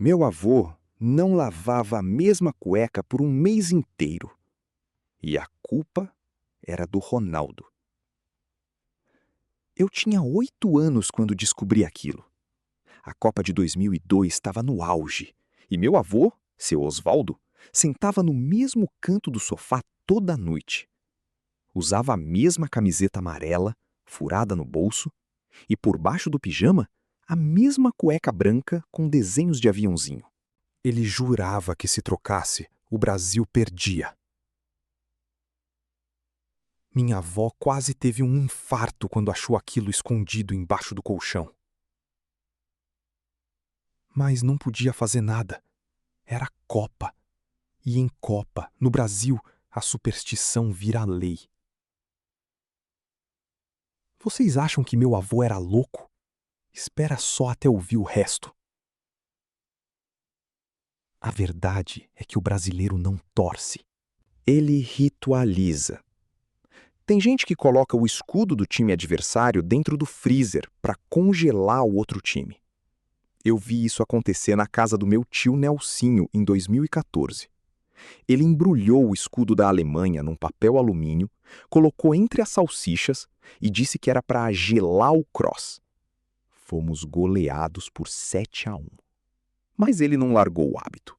Meu avô não lavava a mesma cueca por um mês inteiro. E a culpa era do Ronaldo. Eu tinha 8 anos quando descobri aquilo. A Copa de 2002 estava no auge. E meu avô, seu Osvaldo, sentava no mesmo canto do sofá toda noite. Usava a mesma camiseta amarela, furada no bolso, e por baixo do pijama, a mesma cueca branca com desenhos de aviãozinho. Ele jurava que se trocasse, o Brasil perdia. Minha avó quase teve um infarto quando achou aquilo escondido embaixo do colchão. Mas não podia fazer nada. Era Copa. E em Copa, no Brasil, a superstição vira lei. Vocês acham que meu avô era louco? Espera só até ouvir o resto. A verdade é que o brasileiro não torce. Ele ritualiza. Tem gente que coloca o escudo do time adversário dentro do freezer para congelar o outro time. Eu vi isso acontecer na casa do meu tio Nelsinho em 2014. Ele embrulhou o escudo da Alemanha num papel alumínio, colocou entre as salsichas e disse que era para gelar o cross. Fomos goleados por 7-1. Mas ele não largou o hábito.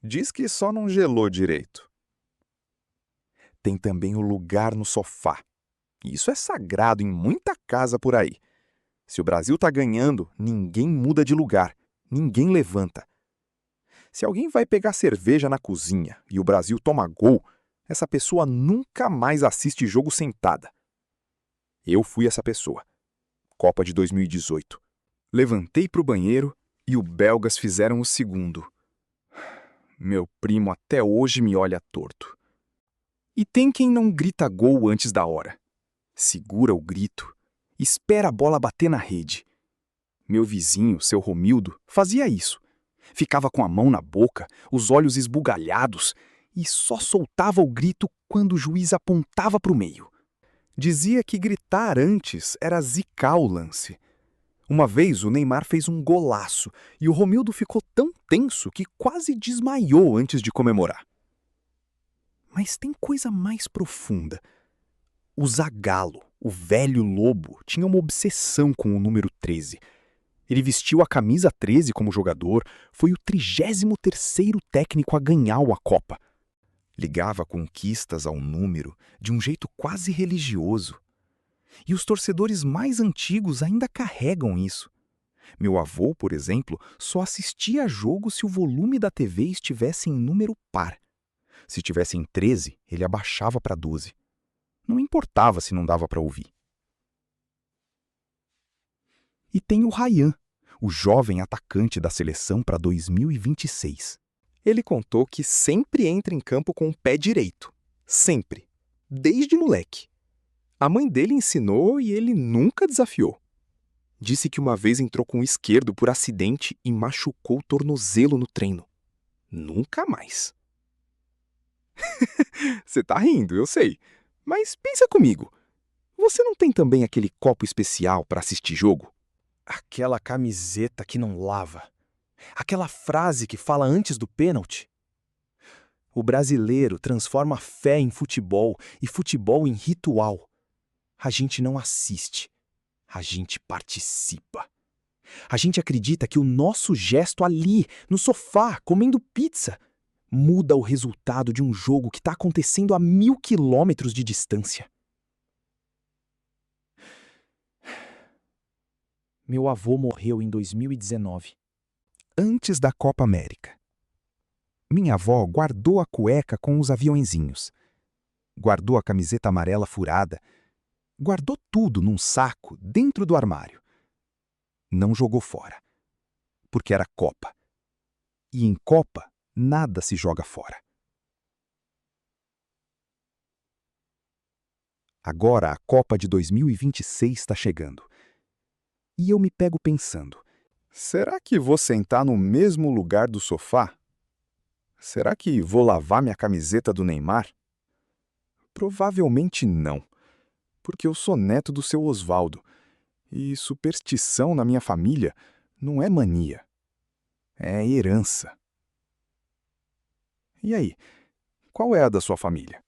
Diz que só não gelou direito. Tem também o lugar no sofá. Isso é sagrado em muita casa por aí. Se o Brasil tá ganhando, ninguém muda de lugar, ninguém levanta. Se alguém vai pegar cerveja na cozinha e o Brasil toma gol, essa pessoa nunca mais assiste jogo sentada. Eu fui essa pessoa. Copa de 2018. Levantei pro banheiro e os belgas fizeram o segundo. Meu primo até hoje me olha torto. E tem quem não grita gol antes da hora. Segura o grito, espera a bola bater na rede. Meu vizinho, seu Romildo, fazia isso. Ficava com a mão na boca, os olhos esbugalhados e só soltava o grito quando o juiz apontava para o meio. Dizia que gritar antes era zicar o lance. Uma vez o Neymar fez um golaço e o Romildo ficou tão tenso que quase desmaiou antes de comemorar. Mas tem coisa mais profunda. O Zagallo, o velho lobo, tinha uma obsessão com o número 13. Ele vestiu a camisa 13 como jogador, foi o 33º técnico a ganhar a Copa. Ligava conquistas ao número de um jeito quase religioso. E os torcedores mais antigos ainda carregam isso. Meu avô, por exemplo, só assistia a jogo se o volume da TV estivesse em número par. Se tivesse em 13, ele abaixava para 12. Não importava se não dava para ouvir. E tem o Ryan, o jovem atacante da seleção para 2026. Ele contou que sempre entra em campo com o pé direito. Sempre. Desde moleque. A mãe dele ensinou e ele nunca desafiou. Disse que uma vez entrou com o esquerdo por acidente e machucou o tornozelo no treino. Nunca mais. Você tá rindo, eu sei. Mas pensa comigo. Você não tem também aquele copo especial para assistir jogo? Aquela camiseta que não lava. Aquela frase que fala antes do pênalti. O brasileiro transforma fé em futebol e futebol em ritual. A gente não assiste. A gente participa. A gente acredita que o nosso gesto ali, no sofá, comendo pizza, muda o resultado de um jogo que está acontecendo a 1000 quilômetros de distância. Meu avô morreu em 2019, antes da Copa América. Minha avó guardou a cueca com os aviõezinhos. Guardou a camiseta amarela furada. Guardou tudo num saco dentro do armário. Não jogou fora, porque era Copa. E em Copa, nada se joga fora. Agora a Copa de 2026 está chegando. E eu me pego pensando, será que vou sentar no mesmo lugar do sofá? Será que vou lavar minha camiseta do Neymar? Provavelmente não, porque eu sou neto do seu Osvaldo, e superstição na minha família não é mania, É herança. E aí, qual é a da sua família?